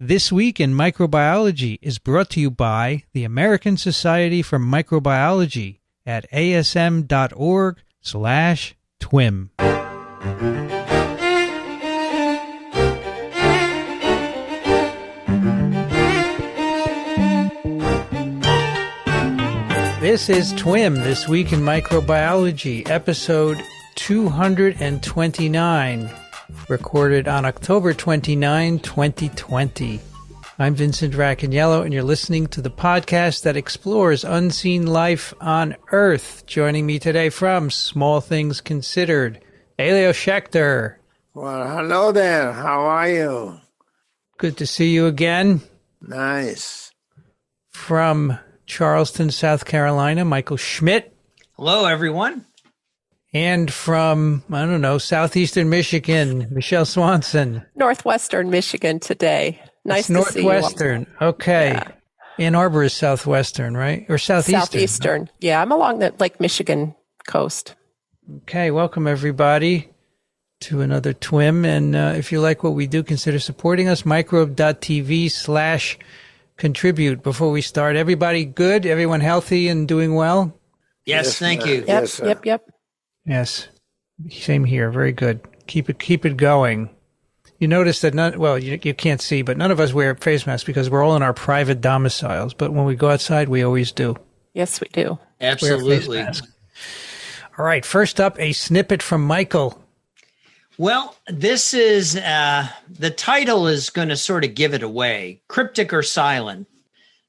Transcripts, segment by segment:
This Week in Microbiology is brought to you by the American Society for Microbiology at asm.org/TWiM. This is TWiM, This Week in Microbiology, episode 229. Recorded on October 29, 2020. I'm Vincent Racaniello, and you're listening to the podcast that explores unseen life on Earth. Joining me today from Small Things Considered, Elio Schaechter. Well, hello there. How are you? Good to see you again. Nice. From Charleston, South Carolina, Michael Schmidt. Hello, everyone. And from, southeastern Michigan, Michele Swanson. Northwestern Michigan today. Nice to see you. Northwestern. Okay. Yeah. Ann Arbor is southwestern, right? Or southeastern? Southeastern. Yeah, I'm along the Lake Michigan coast. Okay, welcome everybody to another TWiM. And if you like what we do, consider supporting us. Microbe.tv/contribute. Before we start, everybody good? Everyone healthy and doing well? Yes, thank you. Yep, yep. Yes, same here. Very good. Keep it going. You notice that you can't see, but none of us wear face masks because we're all in our private domiciles. But when we go outside, we always do. Yes, we do. Absolutely. All right. First up, a snippet from Michael. Well, this is the title is going to sort of give it away. Cryptic or silent?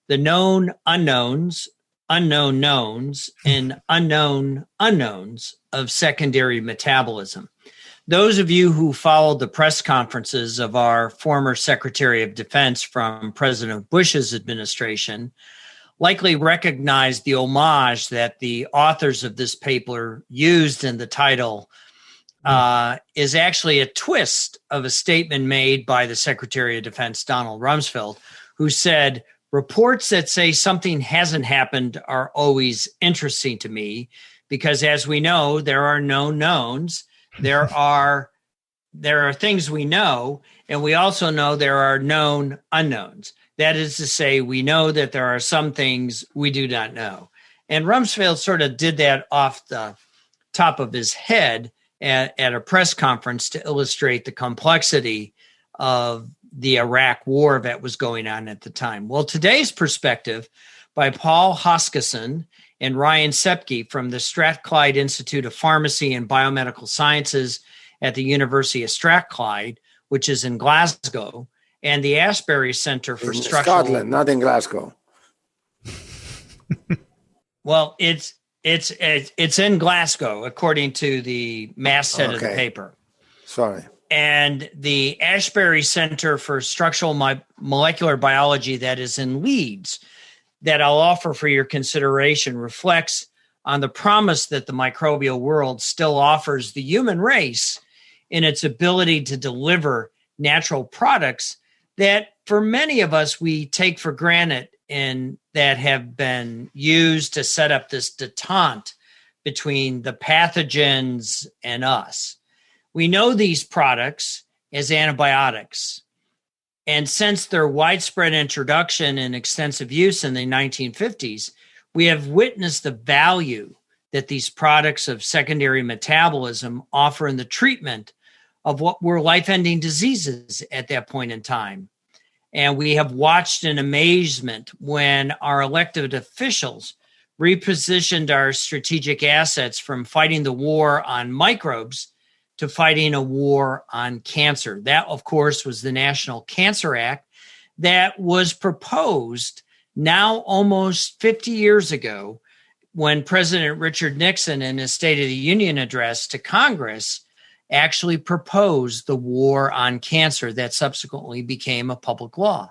The known unknowns, unknown knowns, and unknown unknowns of secondary metabolism. Those of you who followed the press conferences of our former Secretary of Defense from President Bush's administration likely recognize the homage that the authors of this paper used in the title is actually a twist of a statement made by the Secretary of Defense, Donald Rumsfeld, who said, "Reports that say something hasn't happened are always interesting to me because, as we know, there are known knowns. There are things we know, and we also know there are known unknowns. That is to say, we know that there are some things we do not know." And Rumsfeld sort of did that off the top of his head at a press conference to illustrate the complexity of the Iraq war that was going on at the time. Well, today's perspective by Paul Hoskisson and Ryan Sepke from the Strathclyde Institute of Pharmacy and Biomedical Sciences at the University of Strathclyde, which is in Glasgow, and the Asbury Center for Structural... Scotland, not in Glasgow. Well, it's in Glasgow, according to the masthead of the paper. Sorry. And the Asbury Center for Structural Molecular Biology that is in Leeds, that I'll offer for your consideration, reflects on the promise that the microbial world still offers the human race in its ability to deliver natural products that for many of us we take for granted and that have been used to set up this detente between the pathogens and us. We know these products as antibiotics. And since their widespread introduction and extensive use in the 1950s, we have witnessed the value that these products of secondary metabolism offer in the treatment of what were life-ending diseases at that point in time. And we have watched in amazement when our elected officials repositioned our strategic assets from fighting the war on microbes to fighting a war on cancer. That, of course, was the National Cancer Act that was proposed now almost 50 years ago when President Richard Nixon, in his State of the Union address to Congress, actually proposed the war on cancer that subsequently became a public law.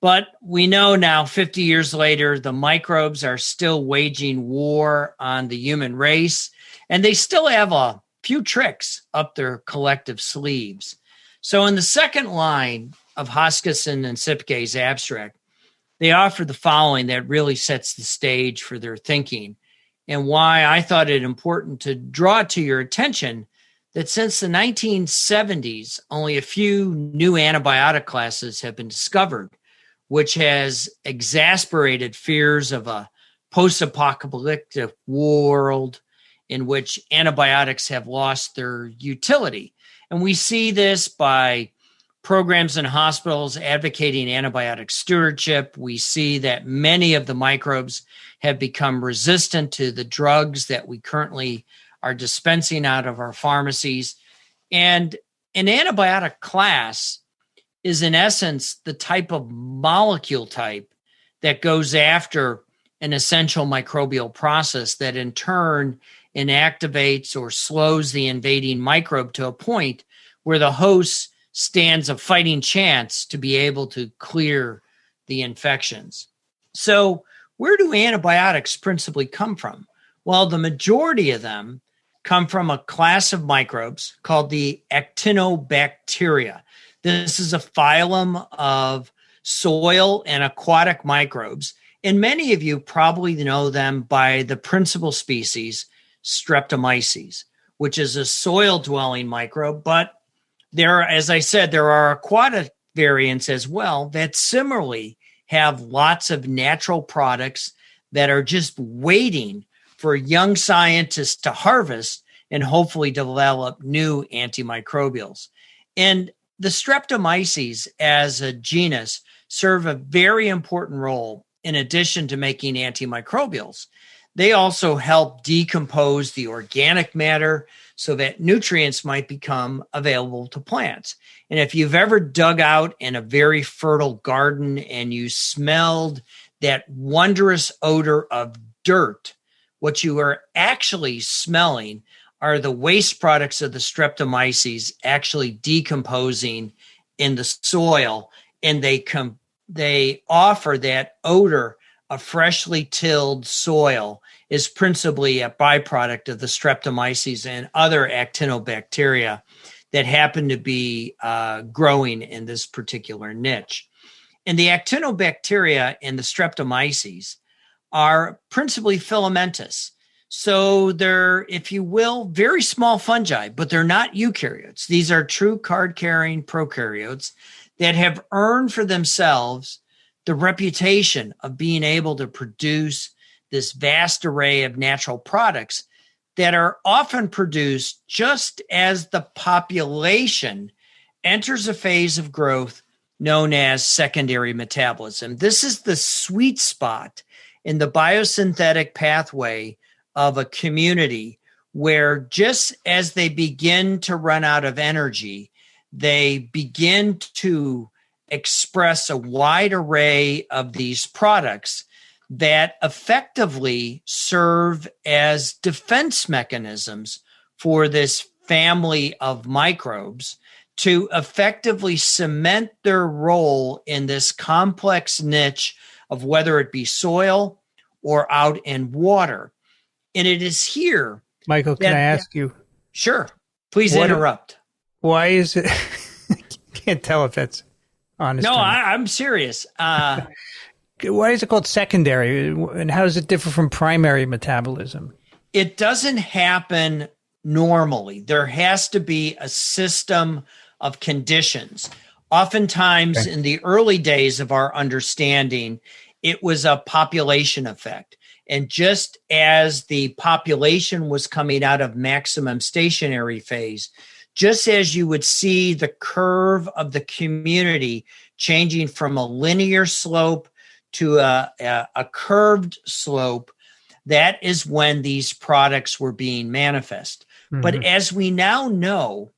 But we know now, 50 years later, the microbes are still waging war on the human race, and they still have a few tricks up their collective sleeves. So in the second line of Hoskisson and Sipke's abstract, they offer the following that really sets the stage for their thinking and why I thought it important to draw to your attention that since the 1970s, only a few new antibiotic classes have been discovered, which has exasperated fears of a post-apocalyptic world in which antibiotics have lost their utility. And we see this by programs in hospitals advocating antibiotic stewardship. We see that many of the microbes have become resistant to the drugs that we currently are dispensing out of our pharmacies. And an antibiotic class is in essence the type of molecule type that goes after an essential microbial process that in turn inactivates or slows the invading microbe to a point where the host stands a fighting chance to be able to clear the infections. So where do antibiotics principally come from? Well, the majority of them come from a class of microbes called the Actinobacteria. This is a phylum of soil and aquatic microbes, and many of you probably know them by the principal species, Streptomyces, which is a soil-dwelling microbe, but as I said, there are aquatic variants as well that similarly have lots of natural products that are just waiting for young scientists to harvest and hopefully develop new antimicrobials. And the Streptomyces as a genus serve a very important role in addition to making antimicrobials. They also help decompose the organic matter so that nutrients might become available to plants. And if you've ever dug out in a very fertile garden and you smelled that wondrous odor of dirt, what you are actually smelling are the waste products of the Streptomyces actually decomposing in the soil, and they offer that odor of freshly tilled soil is principally a byproduct of the Streptomyces and other Actinobacteria that happen to be growing in this particular niche. And the Actinobacteria and the Streptomyces are principally filamentous. So they're, if you will, very small fungi, but they're not eukaryotes. These are true card-carrying prokaryotes that have earned for themselves the reputation of being able to produce this vast array of natural products that are often produced just as the population enters a phase of growth known as secondary metabolism. This is the sweet spot in the biosynthetic pathway of a community where just as they begin to run out of energy, they begin to express a wide array of these products that effectively serve as defense mechanisms for this family of microbes to effectively cement their role in this complex niche of whether it be soil or out in water. And it is here. Michael, can I ask you? Sure. Please interrupt. Why is it? Can't tell if that's honest. No, I'm serious. Why is it called secondary? And how does it differ from primary metabolism? It doesn't happen normally. There has to be a system of conditions. Oftentimes, in the early days of our understanding, it was a population effect. And just as the population was coming out of maximum stationary phase, just as you would see the curve of the community changing from a linear slope to a curved slope, that is when these products were being manifest. Mm-hmm. But as we now know,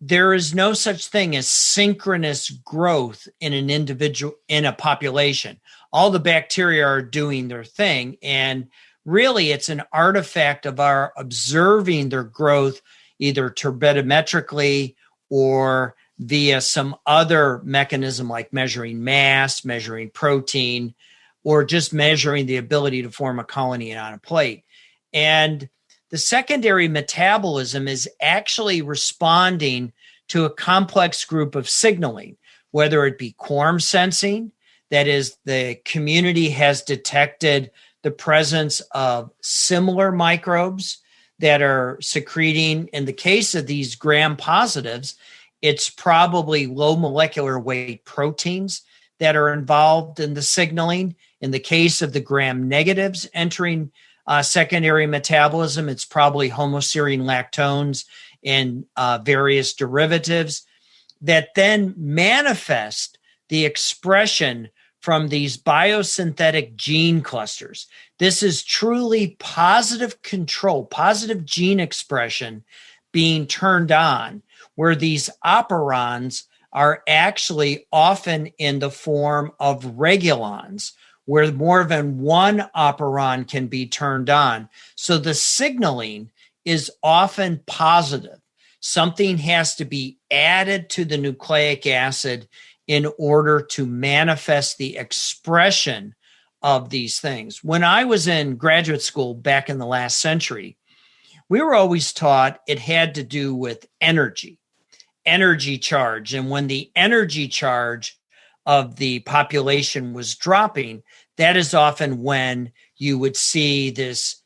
there is no such thing as synchronous growth in an individual, in a population. All the bacteria are doing their thing. And really, it's an artifact of our observing their growth, either turbidimetrically or via some other mechanism like measuring mass, measuring protein, or just measuring the ability to form a colony on a plate. And the secondary metabolism is actually responding to a complex group of signaling, whether it be quorum sensing, that is, the community has detected the presence of similar microbes that are secreting. In the case of these gram positives, it's probably low molecular weight proteins that are involved in the signaling. In the case of the gram negatives entering secondary metabolism, it's probably homoserine lactones and various derivatives that then manifest the expression from these biosynthetic gene clusters. This is truly positive control, positive gene expression being turned on, where these operons are actually often in the form of regulons, where more than one operon can be turned on. So the signaling is often positive. Something has to be added to the nucleic acid in order to manifest the expression of these things. When I was in graduate school back in the last century, we were always taught it had to do with energy charge. And when the energy charge of the population was dropping, that is often when you would see this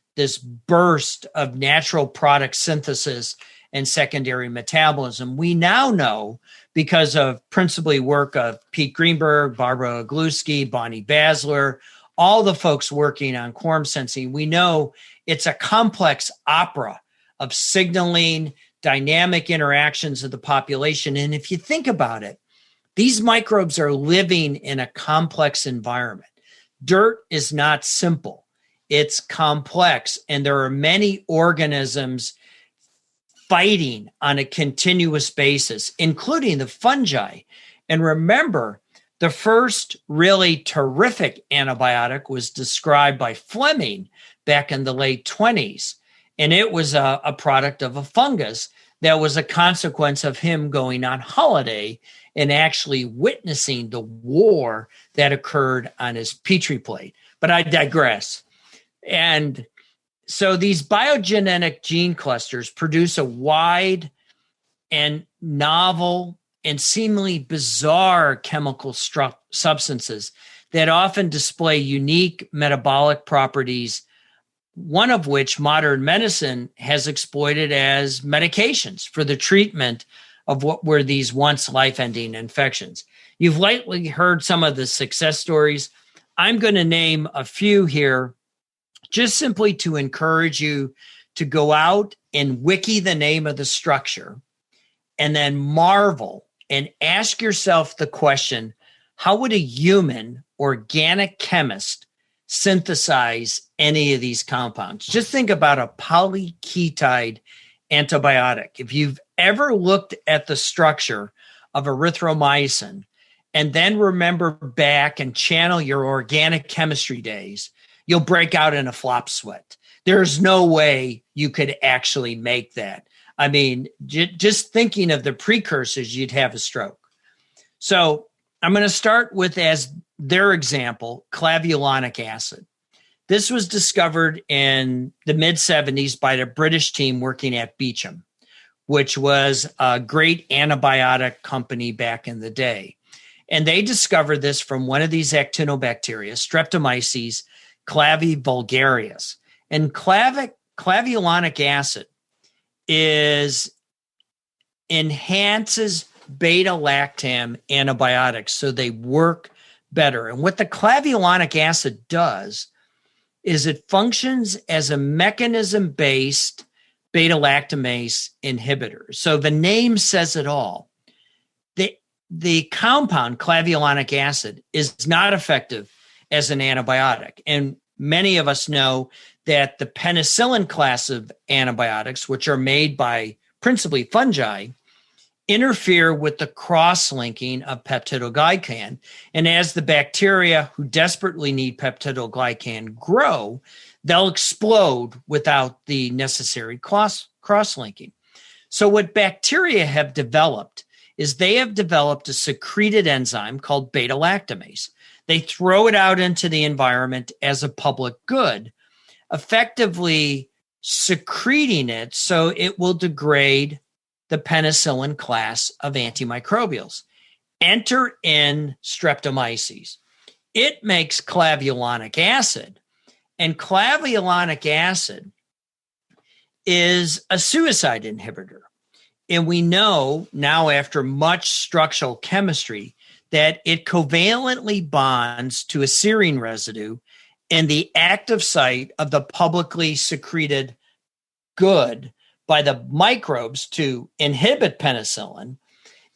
burst of natural product synthesis and secondary metabolism. We now know, because of principally work of Pete Greenberg, Barbara Ogluski, Bonnie Basler, all the folks working on quorum sensing, we know it's a complex opera of signaling, dynamic interactions of the population. And if you think about it, these microbes are living in a complex environment. Dirt is not simple. It's complex, and there are many organisms fighting on a continuous basis, including the fungi. And remember, the first really terrific antibiotic was described by Fleming back in the late 20s. And it was a product of a fungus that was a consequence of him going on holiday and actually witnessing the war that occurred on his Petri plate. But I digress. And so these biogenetic gene clusters produce a wide and novel and seemingly bizarre chemical substances that often display unique metabolic properties, one of which modern medicine has exploited as medications for the treatment of what were these once life-ending infections. You've likely heard some of the success stories. I'm going to name a few here just simply to encourage you to go out and wiki the name of the structure and then marvel and ask yourself the question, how would a human organic chemist synthesize any of these compounds? Just think about a polyketide antibiotic. If you've ever looked at the structure of erythromycin and then remember back and channel your organic chemistry days, you'll break out in a flop sweat. There's no way you could actually make that. I mean, just thinking of the precursors, you'd have a stroke. So I'm going to start with, as their example, clavulanic acid. This was discovered in the mid-70s by the British team working at Beecham, which was a great antibiotic company back in the day. And they discovered this from one of these Actinobacteria, Streptomyces clavivulgarius. And clavulanic acid enhances beta-lactam antibiotics so they work better. And what the clavulanic acid does is it functions as a mechanism-based beta-lactamase inhibitor. So the name says it all. The compound clavulanic acid is not effective as an antibiotic. And many of us know that the penicillin class of antibiotics, which are made by principally fungi, interfere with the cross-linking of peptidoglycan. And as the bacteria who desperately need peptidoglycan grow, they'll explode without the necessary cross-linking. So what bacteria have developed is they have developed a secreted enzyme called beta-lactamase. They throw it out into the environment as a public good, effectively secreting it so it will degrade the penicillin class of antimicrobials. Enter in Streptomyces. It makes clavulanic acid, and clavulanic acid is a suicide inhibitor. And we know now, after much structural chemistry, that it covalently bonds to a serine residue in the active site of the publicly secreted good by the microbes to inhibit penicillin.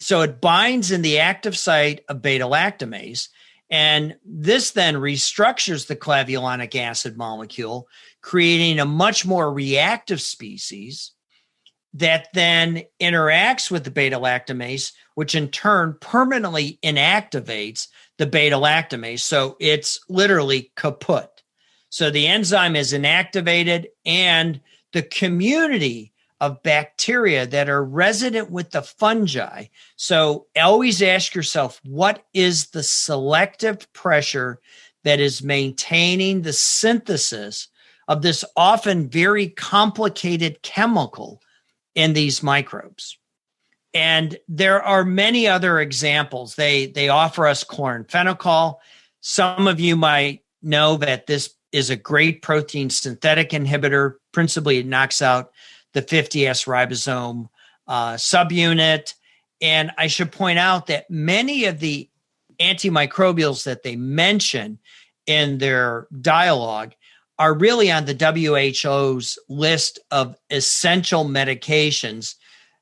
So it binds in the active site of beta-lactamase, and this then restructures the clavulanic acid molecule, creating a much more reactive species that then interacts with the beta-lactamase, which in turn permanently inactivates the beta-lactamase. So it's literally kaput. So the enzyme is inactivated, and the community of bacteria that are resident with the fungi. So always ask yourself, what is the selective pressure that is maintaining the synthesis of this often very complicated chemical in these microbes? And there are many other examples. They offer us chloramphenicol. Some of you might know that this is a great protein synthetic inhibitor. Principally, it knocks out the 50S ribosome subunit. And I should point out that many of the antimicrobials that they mention in their dialogue are really on the WHO's list of essential medications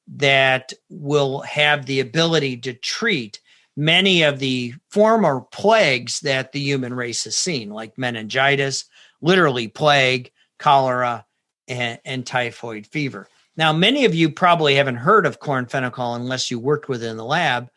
that will have the ability to treat many of the former plagues that the human race has seen, like meningitis, literally plague, cholera, and typhoid fever. Now, many of you probably haven't heard of chloramphenicol unless you worked with it in the lab,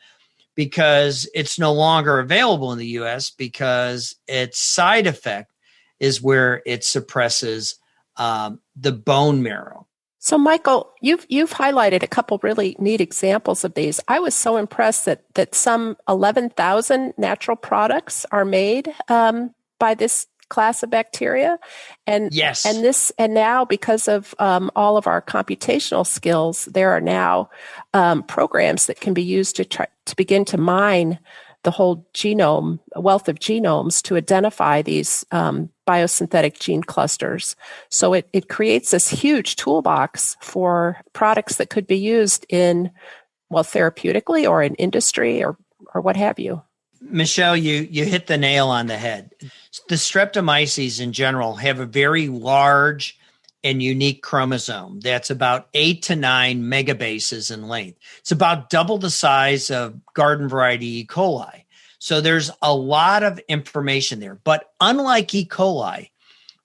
because it's no longer available in the U.S. because its side effect is where it suppresses the bone marrow. So, Michael, you've highlighted a couple really neat examples of these. I was so impressed that some 11,000 natural products are made by this class of bacteria, and yes, and now because of all of our computational skills, there are now programs that can be used to begin to mine the whole genome, a wealth of genomes, to identify these biosynthetic gene clusters. So it creates this huge toolbox for products that could be used in, well, therapeutically or in industry or what have you. Michele, you hit the nail on the head. The Streptomyces in general have a very large and unique chromosome that's about 8 to 9 megabases in length. It's about double the size of garden variety E. coli. So there's a lot of information there. But unlike E. coli,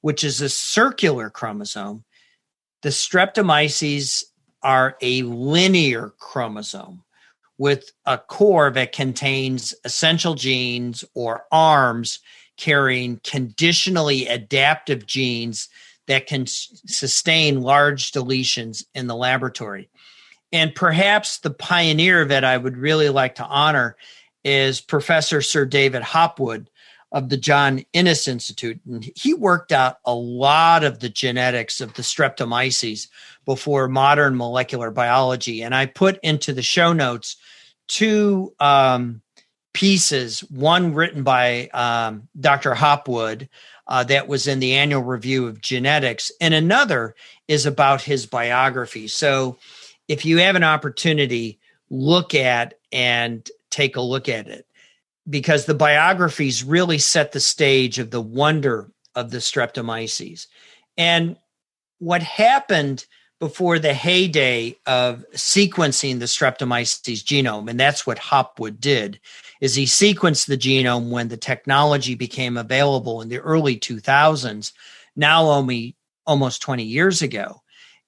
which is a circular chromosome, the Streptomyces are a linear chromosome with a core that contains essential genes or arms carrying conditionally adaptive genes that can sustain large deletions in the laboratory. And perhaps the pioneer that I would really like to honor is Professor Sir David Hopwood of the John Innes Institute. And he worked out a lot of the genetics of the Streptomyces before modern molecular biology. And I put into the show notes two pieces, one written by Dr. Hopwood that was in the Annual Review of Genetics, and another is about his biography. So if you have an opportunity, look at and take a look at it, because the biographies really set the stage of the wonder of the Streptomyces. And what happened before the heyday of sequencing the Streptomyces genome, and that's what Hopwood did, is he sequenced the genome when the technology became available in the early 2000s, now only almost 20 years ago.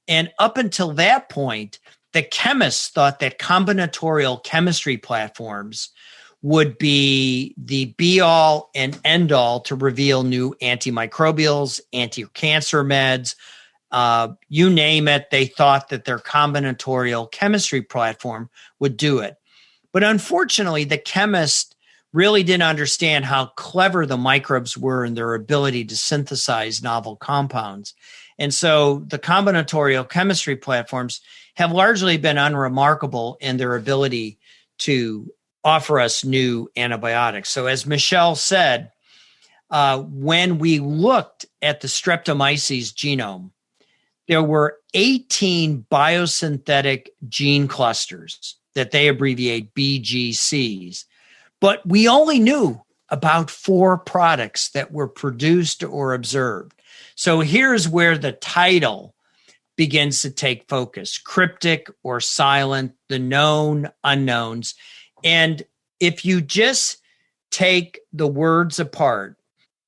And up until that point, the chemists thought that combinatorial chemistry platforms would be the be-all and end-all to reveal new antimicrobials, anti-cancer meds, you name it. They thought that their combinatorial chemistry platform would do it. But unfortunately, the chemists really didn't understand how clever the microbes were in their ability to synthesize novel compounds. And so the combinatorial chemistry platforms have largely been unremarkable in their ability to offer us new antibiotics. So as Michele said, when we looked at the Streptomyces genome, there were 18 biosynthetic gene clusters that they abbreviate BGCs. But we only knew about 4 products that were produced or observed. So here's where the title begins to take focus: cryptic or silent, the known unknowns. And if you just take the words apart,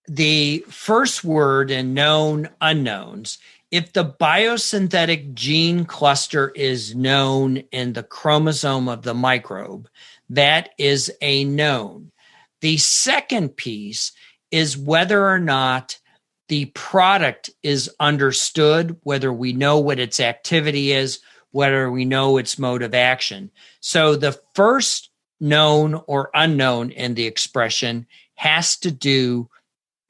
the first word in known unknowns, if the biosynthetic gene cluster is known in the chromosome of the microbe, that is a known. The second piece is whether or not the product is understood, whether we know what its activity is, whether we know its mode of action. So the first known or unknown in the expression has to do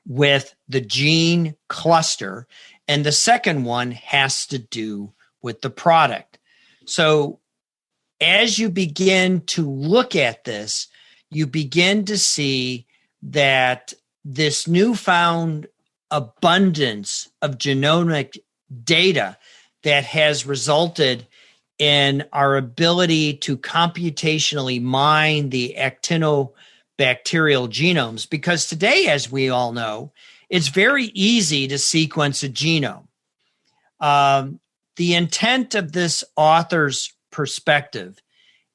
with the gene cluster, and the second one has to do with the product. So as you begin to look at this, you begin to see that this newfound abundance of genomic data that has resulted in our ability to computationally mine the actinobacterial genomes, because today, as we all know, it's very easy to sequence a genome. The intent of this author's perspective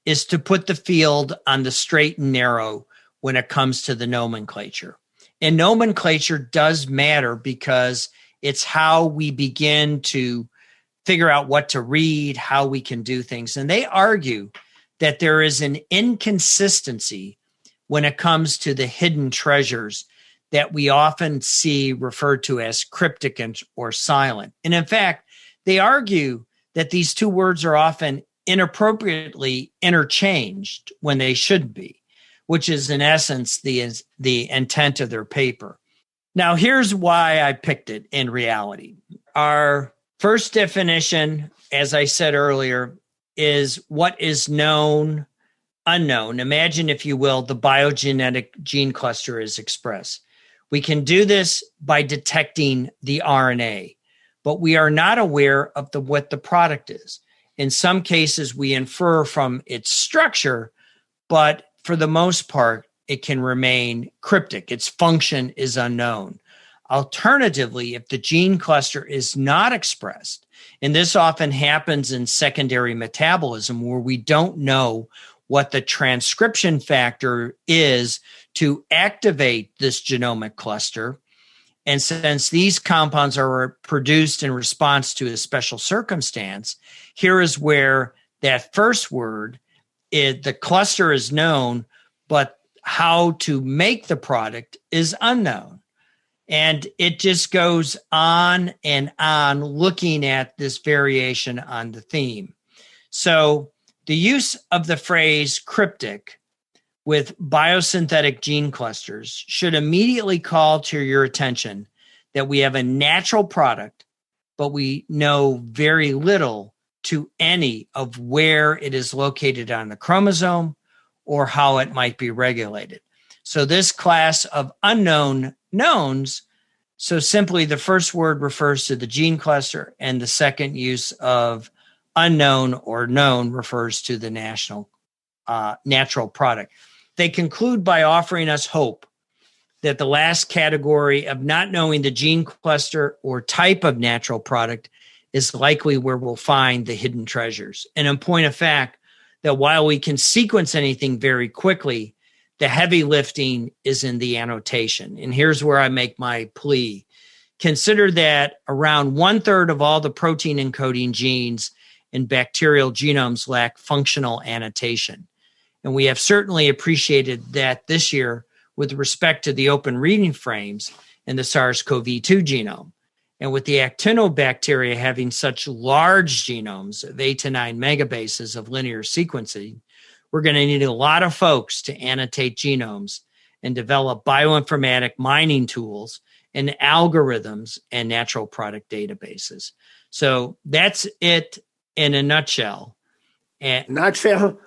is to put the field on the straight and narrow when it comes to the nomenclature. And nomenclature does matter because it's how we begin to figure out what to read, how we can do things. And they argue that there is an inconsistency when it comes to the hidden treasures that we often see referred to as cryptic or silent. And in fact, they argue that these two words are often inappropriately interchanged when they should be, which is in essence the intent of their paper. Now, here's why I picked it in reality. Our first definition, as I said earlier, is what is known, unknown. Imagine, if you will, the biogenetic gene cluster is expressed. We can do this by detecting the RNA, but we are not aware of what the product is. In some cases, we infer from its structure, but for the most part, it can remain cryptic. Its function is unknown. Alternatively, if the gene cluster is not expressed, and this often happens in secondary metabolism where we don't know what the transcription factor is to activate this genomic cluster, and since these compounds are produced in response to a special circumstance, here is where that first word, the cluster is known, but how to make the product is unknown. And it just goes on and on looking at this variation on the theme. So the use of the phrase cryptic with biosynthetic gene clusters should immediately call to your attention that we have a natural product, but we know very little to any of where it is located on the chromosome or how it might be regulated. So this class of unknown knowns, so simply the first word refers to the gene cluster, and the second use of unknown or known refers to the natural product. They conclude by offering us hope that the last category of not knowing the gene cluster or type of natural product is likely where we'll find the hidden treasures. And in point of fact, that while we can sequence anything very quickly, the heavy lifting is in the annotation. And here's where I make my plea. Consider that around 1/3 of all the protein encoding genes in bacterial genomes lack functional annotation. And we have certainly appreciated that this year with respect to the open reading frames in the SARS-CoV-2 genome. And with the Actinobacteria having such large genomes of 8 to 9 megabases of linear sequencing, we're going to need a lot of folks to annotate genomes and develop bioinformatic mining tools and algorithms and natural product databases. So that's it in a nutshell. Nutshell?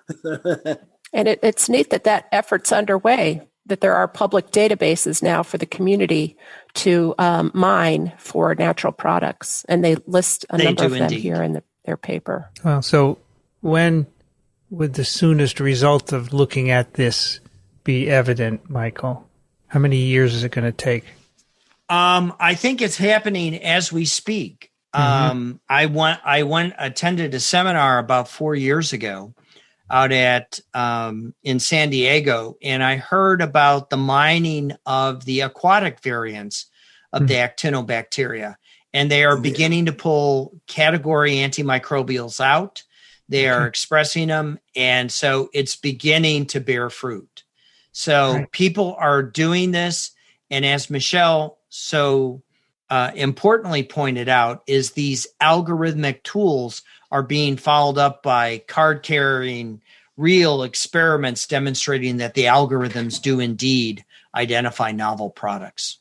And it's neat that effort's underway. that there are public databases now for the community to mine for natural products, and they list a number of them indeed. here in their paper. Well, so when would the soonest result of looking at this be evident, Michael? How many years is it going to take? I think it's happening as we speak. I attended a seminar about 4 years ago out at in San Diego, and I heard about the mining of the aquatic variants of the Actinobacteria, and they are beginning to pull category antimicrobials out. They are expressing them, and so it's beginning to bear fruit. So people are doing this, and as Michele so importantly pointed out, is these algorithmic tools are being followed up by card-carrying real experiments demonstrating that the algorithms do indeed identify novel products.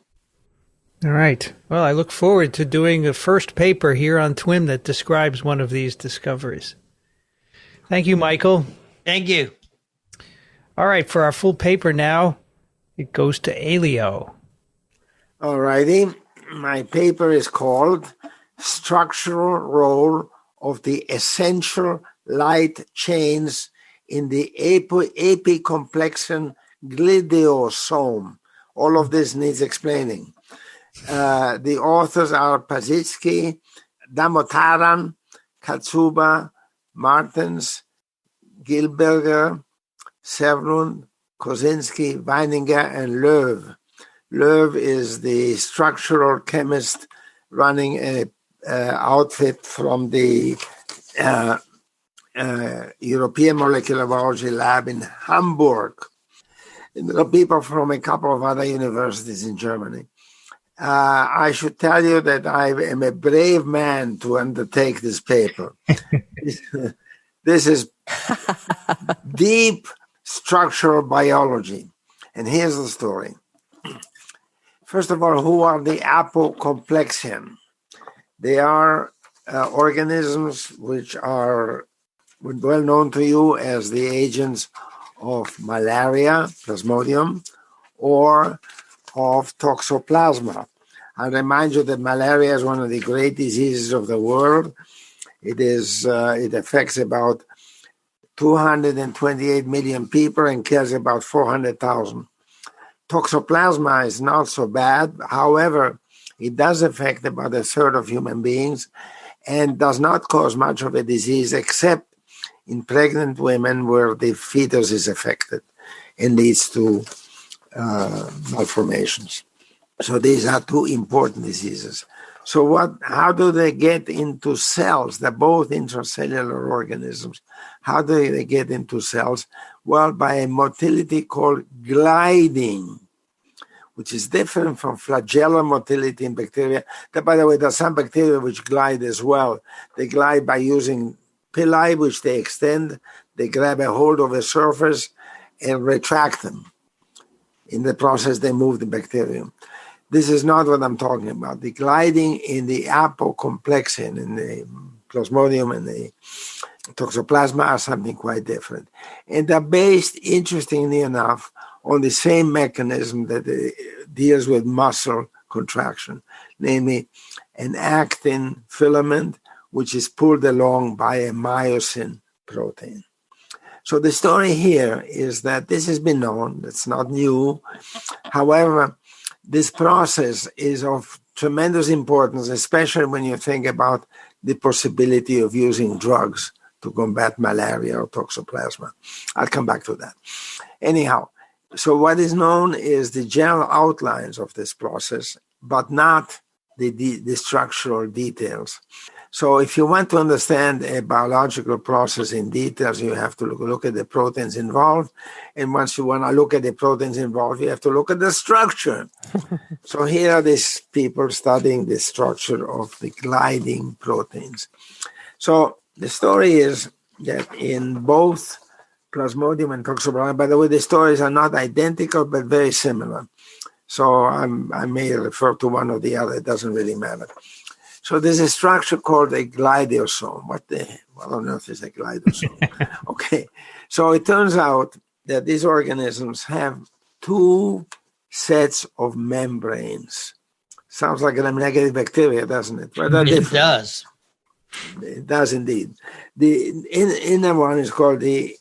All right. Well, I look forward to doing the first paper here on TWiM that describes one of these discoveries. Thank you, Michael. Thank you. All right. For our full paper now, it goes to Elio. All righty. My paper is called Structural Role of the Essential Light Chains in the Apicomplexan glideosome. All of this needs explaining. The authors are Pazitsky, Damotaran, Katsuba, Martens, Gilberger, Sevlund, Kosinski, Weininger, and Löw. Löw is the structural chemist running an outfit from the European Molecular Biology Lab in Hamburg. And there are people from a couple of other universities in Germany. I should tell you that I am a brave man to undertake this paper. This is deep structural biology. And here's the story. First of all, who are the apicomplexan? They are organisms which are well known to you as the agents of malaria, Plasmodium, or of toxoplasma. I remind you that malaria is one of the great diseases of the world. It affects about 228 million people and kills about 400,000. Toxoplasma is not so bad. However, it does affect about a third of human beings and does not cause much of a disease except in pregnant women where the fetus is affected and leads to malformations. So these are two important diseases. So how do they get into cells? They're both intracellular organisms. How do they get into cells? Well, by a motility called gliding, which is different from flagellar motility in bacteria. By the way, there are some bacteria which glide as well. They glide by using pili, which they extend. They grab a hold of a surface and retract them. In the process, they move the bacterium. This is not what I'm talking about. The gliding in the apicomplexan, in the Plasmodium and the Toxoplasma are something quite different. And they're based, interestingly enough, on the same mechanism that deals with muscle contraction, namely an actin filament, which is pulled along by a myosin protein. So the story here is that this has been known. It's not new. However, this process is of tremendous importance, especially when you think about the possibility of using drugs to combat malaria or toxoplasma. I'll come back to that. Anyhow, so what is known is the general outlines of this process, but not the structural details. So if you want to understand a biological process in details, you have to look at the proteins involved. And once you want to look at the proteins involved, you have to look at the structure. So here are these people studying the structure of the gliding proteins. So the story is that in both Plasmodium and Toxoplasma, by the way, the stories are not identical, but very similar. So I may refer to one or the other. It doesn't really matter. So there's a structure called a glideosome. What on earth is a glideosome? Okay. So it turns out that these organisms have two sets of membranes. Sounds like gram-negative bacteria, doesn't it? But it does. It does indeed. The inner one is called the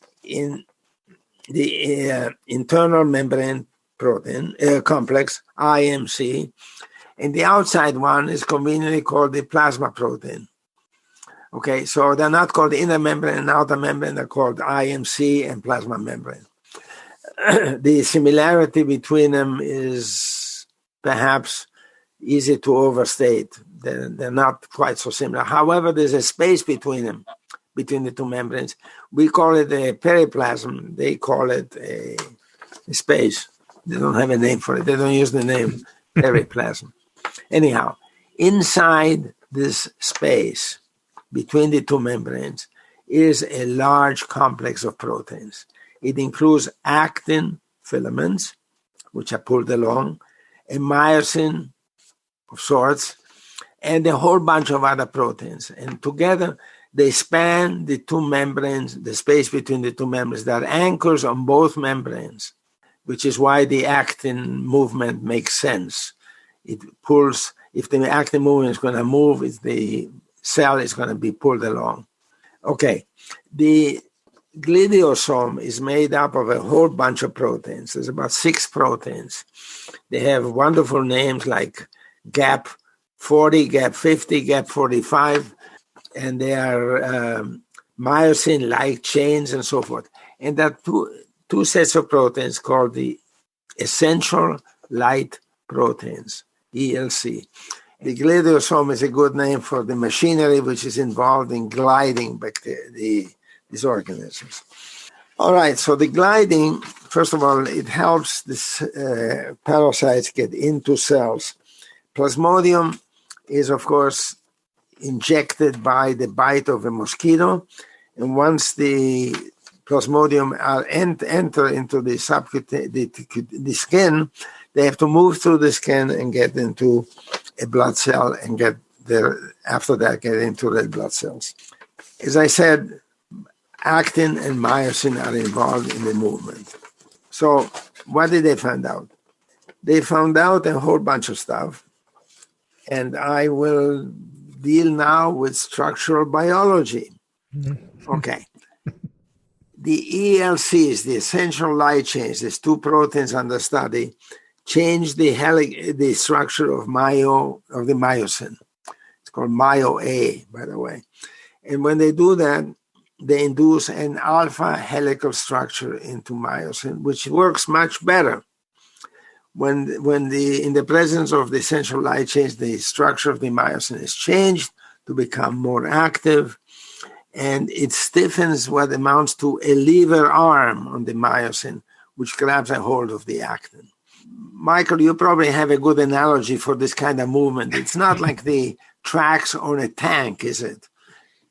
internal membrane protein complex, IMC, and the outside one is conveniently called the plasma protein. Okay, so they're not called the inner membrane and outer membrane, they're called IMC and plasma membrane. The similarity between them is perhaps easy to overstate. They're not quite so similar. However, there's a space between them, between the two membranes. We call it a periplasm. They call it a space. They don't have a name for it. They don't use the name periplasm. Anyhow, inside this space between the two membranes is a large complex of proteins. It includes actin filaments, which are pulled along, a myosin of sorts, and a whole bunch of other proteins. And together, they span the two membranes, the space between the two membranes. There are anchors on both membranes, which is why the actin movement makes sense. It pulls, if the actin movement is going to move, the cell is going to be pulled along. Okay, the glideosome is made up of a whole bunch of proteins. There's about 6 proteins. They have wonderful names like GAP 40, GAP 50, GAP 45, and they are myosin-like chains and so forth. And there are two sets of proteins called the essential light proteins, ELC. The glideosome is a good name for the machinery which is involved in gliding these organisms. All right, so the gliding, first of all, it helps these parasites get into cells. Plasmodium is, of course, injected by the bite of a mosquito, and once the Plasmodium enter into the skin, they have to move through the skin and get into a blood cell and after that get into red blood cells. As I said, actin and myosin are involved in the movement. So what did they find out? They found out a whole bunch of stuff, and I will deal now with structural biology. Okay. The ELCs, the essential light chains, these 2 proteins under study, change the structure of the myosin. It's called myo-A, by the way. And when they do that, they induce an alpha helical structure into myosin, which works much better. When in the presence of the essential light chains, the structure of the myosin is changed to become more active, and it stiffens what amounts to a lever arm on the myosin, which grabs a hold of the actin. Michael, you probably have a good analogy for this kind of movement. It's not like the tracks on a tank, is it?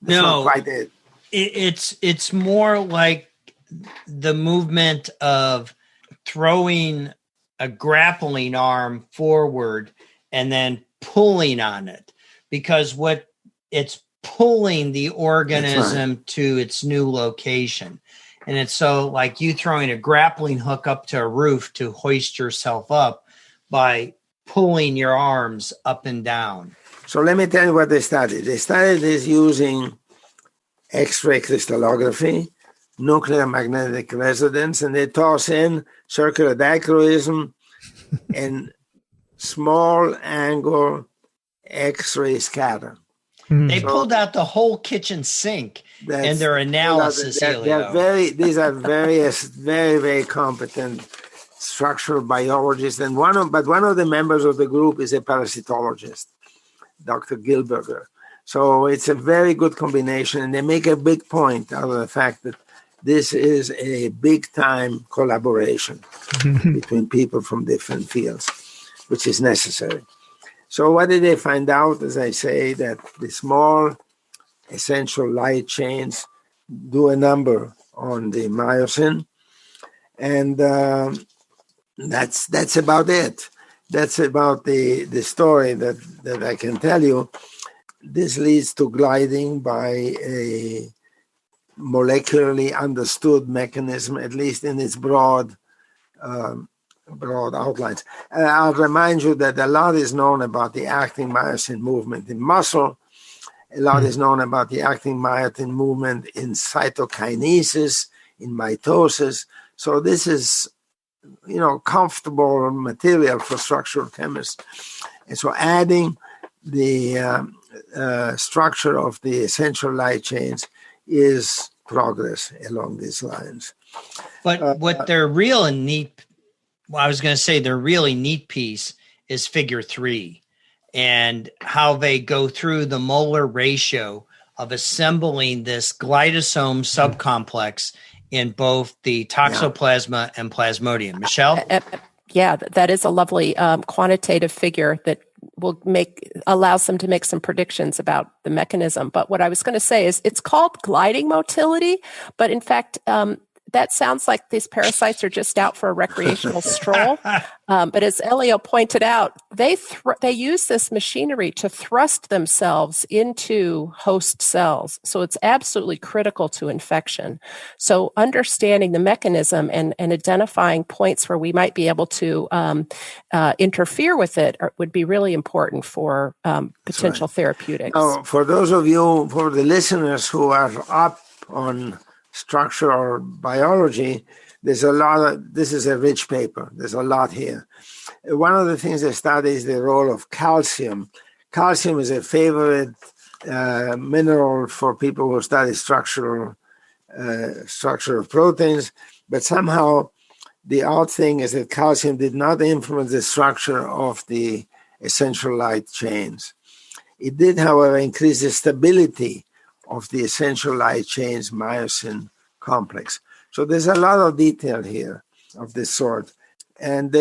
That's no, not quite it. It's more like the movement of throwing a grappling arm forward and then pulling on it, because what it's pulling the organism to its new location. And it's so like you throwing a grappling hook up to a roof to hoist yourself up by pulling your arms up and down. So let me tell you what they studied. They studied this using X-ray crystallography, nuclear magnetic resonance, and they toss in circular dichroism and small angle X-ray scatter. They pulled out the whole kitchen sink in their analysis. These are various, very, very competent structural biologists, and one of the members of the group is a parasitologist, Dr. Gilberger. So it's a very good combination, and they make a big point out of the fact that this is a big-time collaboration between people from different fields, which is necessary. So what did they find out? As I say, that the small essential light chains do a number on the myosin, and that's about it. That's about the story that I can tell you. This leads to gliding by a molecularly understood mechanism, at least in its broad broad outlines. I'll remind you that a lot is known about the actin myosin movement in muscle. A lot is known about the actin myosin movement in cytokinesis, in mitosis. So this is, comfortable material for structural chemists. And so adding the structure of the essential light chains is progress along these lines. But what they're really neat, I was going to say their really neat piece is figure 3 and how they go through the molar ratio of assembling this glideosome subcomplex in both the toxoplasma and plasmodium. Michele? Yeah, that is a lovely quantitative figure that allows them to make some predictions about the mechanism. But what I was going to say is it's called gliding motility, but in fact, that sounds like these parasites are just out for a recreational stroll. But as Elio pointed out, they use this machinery to thrust themselves into host cells. So it's absolutely critical to infection. So understanding the mechanism and identifying points where we might be able to interfere with it would be really important for potential therapeutics. Now, for those of you, for the listeners who are up on structural biology, this is a rich paper. There's a lot here. One of the things they study is the role of calcium. Calcium is a favorite mineral for people who study structure of proteins, but somehow the odd thing is that calcium did not influence the structure of the essential light chains. It did, however, increase the stability of the essential light chains myosin complex. So there's a lot of detail here of this sort. And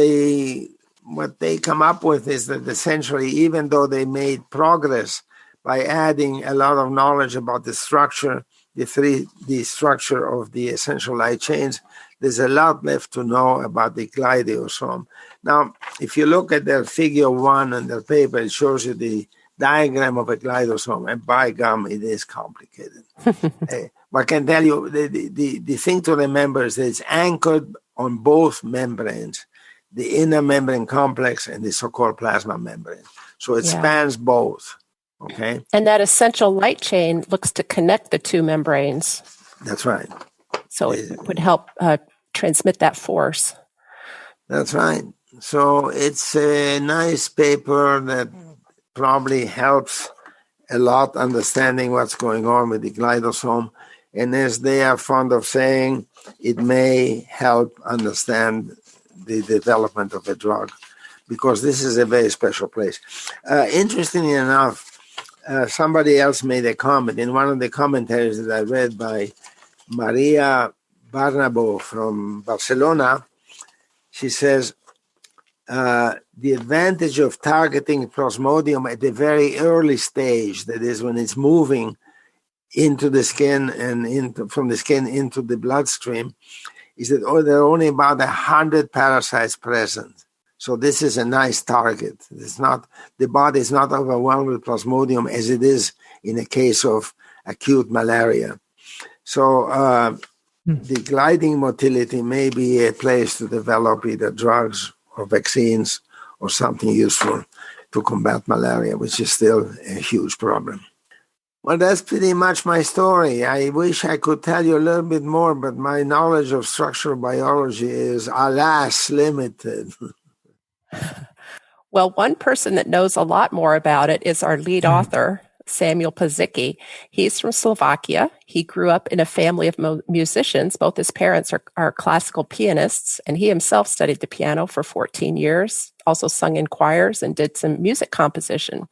what they come up with is that essentially, even though they made progress by adding a lot of knowledge about the structure, the structure of the essential light chains, there's a lot left to know about the glideosome. Now, if you look at their figure 1 in their paper, it shows you the diagram of a glideosome, and by gum, it is complicated. But I can tell you, the thing to remember is that it's anchored on both membranes, the inner membrane complex and the so-called plasma membrane. So it spans both, okay? And that essential light chain looks to connect the two membranes. That's right. So it would help transmit that force. That's right. So it's a nice paper that probably helps a lot understanding what's going on with the glideosome. And as they are fond of saying, it may help understand the development of a drug, because this is a very special place. Interestingly enough, somebody else made a comment in one of the commentaries that I read by Maria Barnabo from Barcelona. She says, the advantage of targeting Plasmodium at the very early stage, that is when it's moving into the skin and from the skin into the bloodstream, is that there are only about 100 parasites present. So this is a nice target. The body is not overwhelmed with Plasmodium as it is in a case of acute malaria. So the gliding motility may be a place to develop either drugs or vaccines or something useful to combat malaria, which is still a huge problem. Well, that's pretty much my story. I wish I could tell you a little bit more, but my knowledge of structural biology is, alas, limited. Well, one person that knows a lot more about it is our lead author, Samuel Pazicki. He's from Slovakia. He grew up in a family of musicians. Both his parents are classical pianists, and he himself studied the piano for 14 years, also sung in choirs and did some music composition.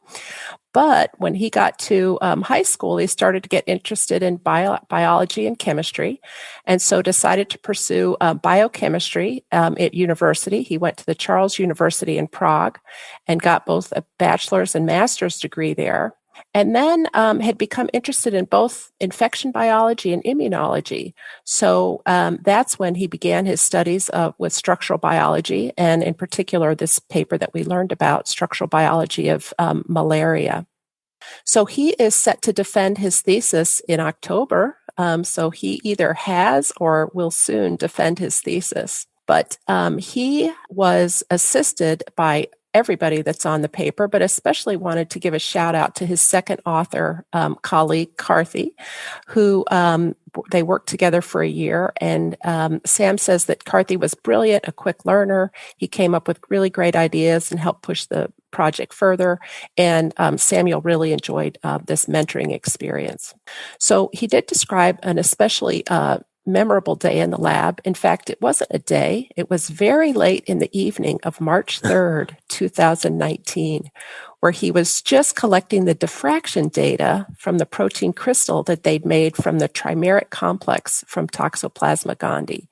But when he got to high school, he started to get interested in biology and chemistry, and so decided to pursue biochemistry at university. He went to the Charles University in Prague and got both a bachelor's and master's degree there. And then had become interested in both infection biology and immunology. So that's when he began his studies with structural biology, and in particular, this paper that we learned about, structural biology of malaria. So he is set to defend his thesis in October. So he either has or will soon defend his thesis. But he was assisted by everybody that's on the paper, but especially wanted to give a shout out to his second author colleague, Carthy, who they worked together for a year. And Sam says that Carthy was brilliant, a quick learner. He came up with really great ideas and helped push the project further. And Samuel really enjoyed this mentoring experience. So he did describe an especially memorable day in the lab. In fact, it wasn't a day. It was very late in the evening of March 3rd, 2019, where he was just collecting the diffraction data from the protein crystal that they'd made from the trimeric complex from Toxoplasma gondii.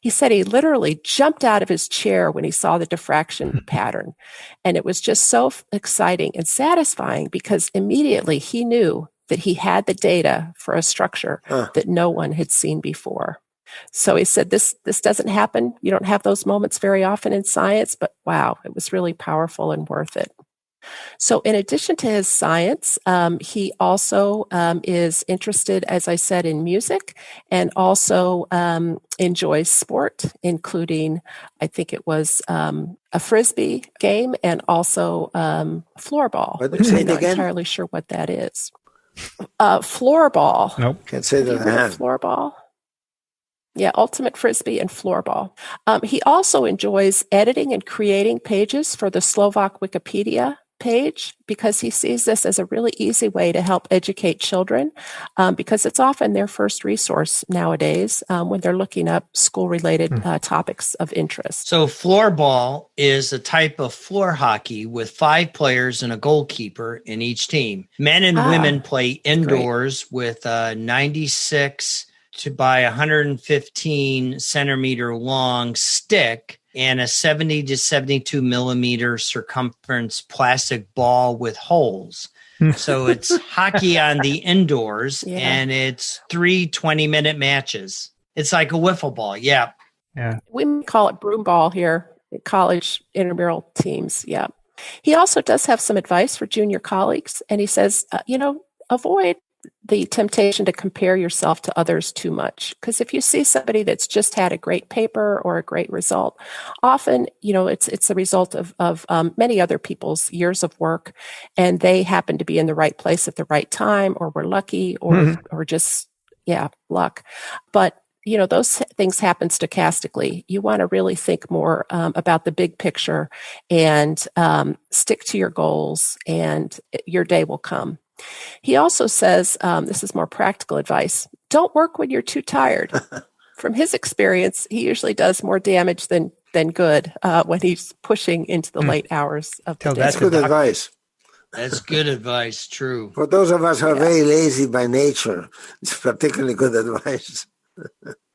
He said he literally jumped out of his chair when he saw the diffraction pattern. And it was just so exciting and satisfying because immediately he knew that he had the data for a structure that no one had seen before. So he said, this doesn't happen. You don't have those moments very often in science, but wow, it was really powerful and worth it. So in addition to his science, he also is interested, as I said, in music and also enjoys sport, including, I think it was a Frisbee game and also floorball, which I'm not entirely sure what that is. Floorball. Nope. Can't say that I have. Floorball. Yeah, ultimate Frisbee and floorball. He also enjoys editing and creating pages for the Slovak Wikipedia page because he sees this as a really easy way to help educate children because it's often their first resource nowadays when they're looking up school-related topics of interest. So floorball is a type of floor hockey with 5 players and a goalkeeper in each team. Men and women play indoors with 96 by 115 centimeter long stick and a 70 to 72 millimeter circumference plastic ball with holes. So it's hockey on the indoors, and it's 3 20-minute matches. It's like a wiffle ball. Yeah. We call it broom ball here at college intramural teams. Yeah. He also does have some advice for junior colleagues, and he says, avoid the temptation to compare yourself to others too much. Because if you see somebody that's just had a great paper or a great result, often, it's a result of many other people's years of work, and they happen to be in the right place at the right time, or were lucky, or just, luck. But those things happen stochastically. You want to really think more about the big picture and stick to your goals, and your day will come. He also says, this is more practical advice, don't work when you're too tired. From his experience, he usually does more damage than good when he's pushing into the late hours of the day. That's good advice. That's good advice, true. For those of us who are very lazy by nature, it's particularly good advice.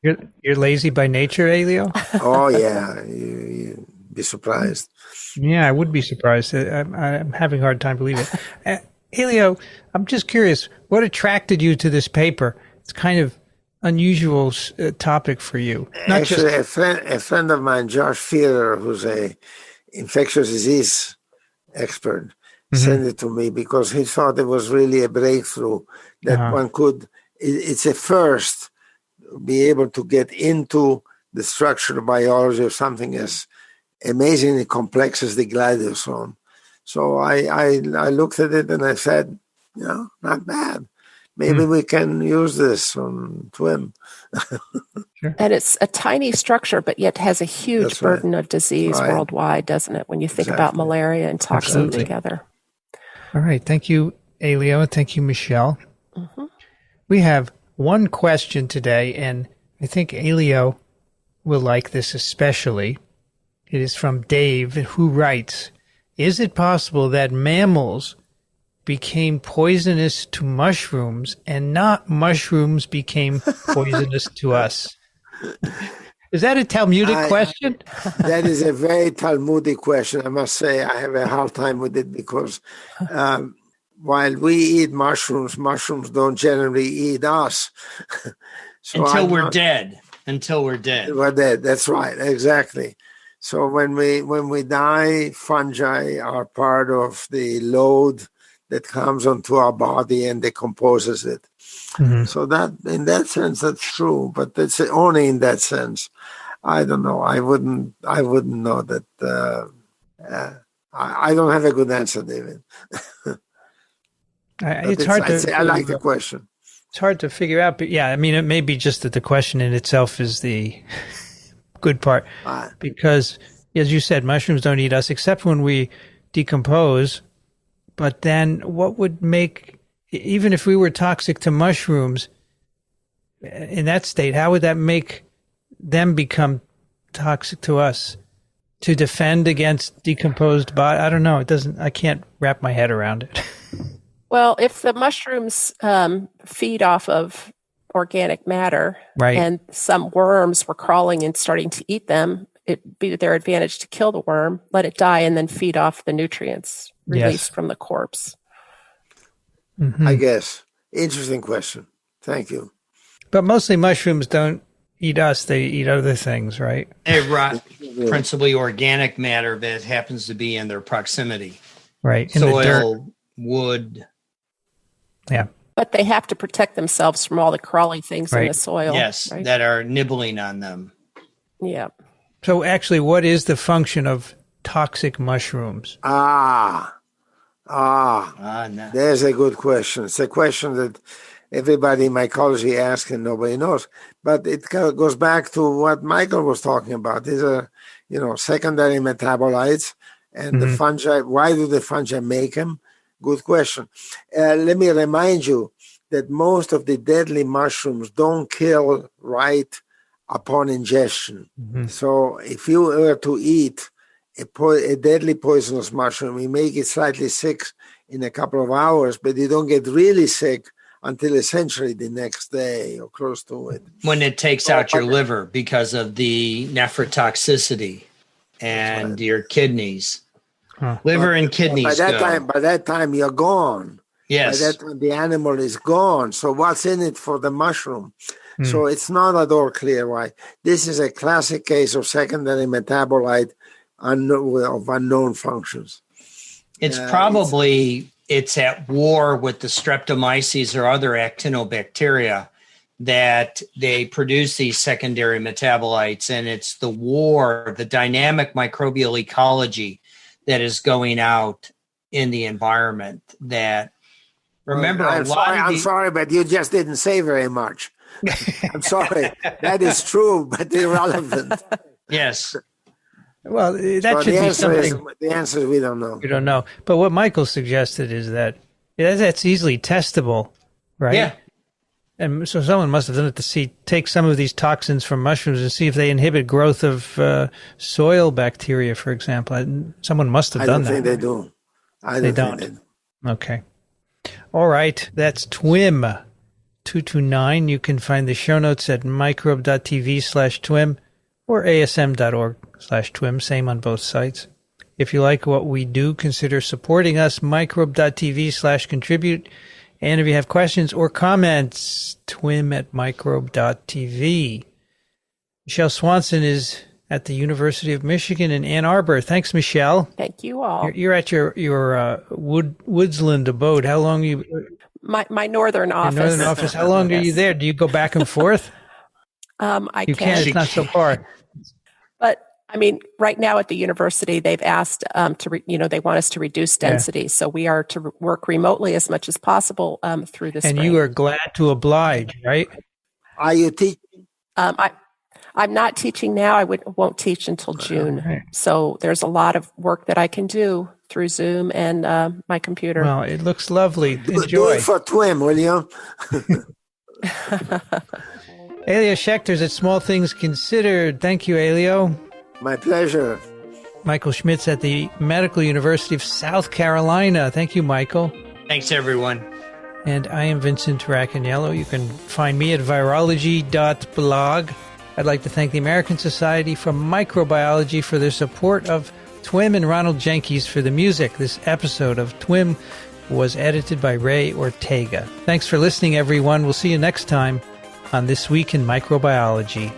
You're lazy by nature, Elio? Oh, yeah. You'd be surprised. Yeah, I would be surprised. I'm having a hard time believing it. Elio, I'm just curious, what attracted you to this paper? It's kind of unusual topic for you. Actually, a friend of mine, Josh Feeler, who's a infectious disease expert, sent it to me because he thought it was really a breakthrough that one could, it's a first, be able to get into the structural biology of something as amazingly complex as the glideosome. So I looked at it and I said, not bad. Maybe we can use this on TWiM. Sure. And it's a tiny structure, but yet has a huge burden of disease worldwide, doesn't it? When you think about malaria and toxins together. All right. Thank you, Elio. Thank you, Michele. We have one question today, and I think Elio will like this especially. It is from Dave, who writes, is it possible that mammals became poisonous to mushrooms and not mushrooms became poisonous to us? Is that a Talmudic question? That is a very Talmudic question. I must say I have a hard time with it because while we eat mushrooms, mushrooms don't generally eat us. Until we're dead. We're dead. That's right. Exactly. So when we die, fungi are part of the load that comes onto our body and decomposes it. So that, in that sense, that's true, but that's only in that sense. I don't know. I wouldn't know that. I don't have a good answer, David. It's hard to. I like the question. It's hard to figure out, but yeah, I mean, it may be just that the question in itself is the good part, because, as you said, mushrooms don't eat us except when we decompose. But then, what would make, even if we were toxic to mushrooms in that state, how would that make them become toxic to us to defend against decomposed body? I don't know. It doesn't. I can't wrap my head around it. Well, if the mushrooms feed off of organic matter, right, and some worms were crawling and starting to eat them, it'd be to their advantage to kill the worm, let it die, and then feed off the nutrients released from the corpse. Mm-hmm. I guess. Interesting question. Thank you. But mostly mushrooms don't eat us. They eat other things, right? They rot principally organic matter that happens to be in their proximity. Right. In soil, the dirt. Wood. Yeah. But they have to protect themselves from all the crawly things in right. the soil. Yes, right? that are nibbling on them. Yeah. So actually, what is the function of toxic mushrooms? No. There's a good question. It's a question that everybody in mycology asks and nobody knows. But it goes back to what Michael was talking about. These are, secondary metabolites, and the fungi. Why do the fungi make them? Good question. Let me remind you that most of the deadly mushrooms don't kill right upon ingestion. Mm-hmm. So if you were to eat a deadly poisonous mushroom, you may get slightly sick in a couple of hours, but you don't get really sick until essentially the next day or close to it. When it takes out your liver because of the nephrotoxicity and your kidneys. Liver and kidneys. By that time, you're gone. Yes. By that time, the animal is gone. So what's in it for the mushroom? So it's not at all clear why. This is a classic case of secondary metabolite of unknown functions. It's probably it's at war with the Streptomyces or other Actinobacteria that they produce these secondary metabolites, and it's the war, the dynamic microbial ecology that is going out in the environment. That remember, I'm sorry, but you just didn't say very much. I'm sorry. That is true, but irrelevant. Yes. Well, that should be something. The answer is we don't know. We don't know. But what Michael suggested is that that's easily testable, right? Yeah. And so someone must have done it to take some of these toxins from mushrooms and see if they inhibit growth of soil bacteria, for example. Someone must have done that. I don't think they do. They don't. Okay. All right. That's TWiM 229. You can find the show notes at microbe.tv/TWiM or asm.org/TWiM. Same on both sites. If you like what we do, consider supporting us, microbe.tv/contribute. And if you have questions or comments, twim@microbe.tv. Michele Swanson is at the University of Michigan in Ann Arbor. Thanks, Michele. Thank you all. You're at your Woodsland abode. How long are you? My northern office. Your northern office. How long are you there? Do you go back and forth? You can. It's not so far. But I mean, right now at the university, they've asked they want us to reduce density. Yeah. So we are to work remotely as much as possible through this. And you are glad to oblige, right? Are you teaching? I'm not teaching now. I won't teach until June. Right. So there's a lot of work that I can do through Zoom and my computer. Well, it looks lovely. Enjoy. Do it for TWiM, will you? Elio Schaechter's at Small Things Considered. Thank you, Elio. My pleasure. Michael Schmidt's at the Medical University of South Carolina. Thank you, Michael. Thanks, everyone. And I am Vincent Racaniello. You can find me at virology.blog. I'd like to thank the American Society for Microbiology for their support of TWiM and Ronald Jenkins for the music. This episode of TWiM was edited by Ray Ortega. Thanks for listening, everyone. We'll see you next time on This Week in Microbiology.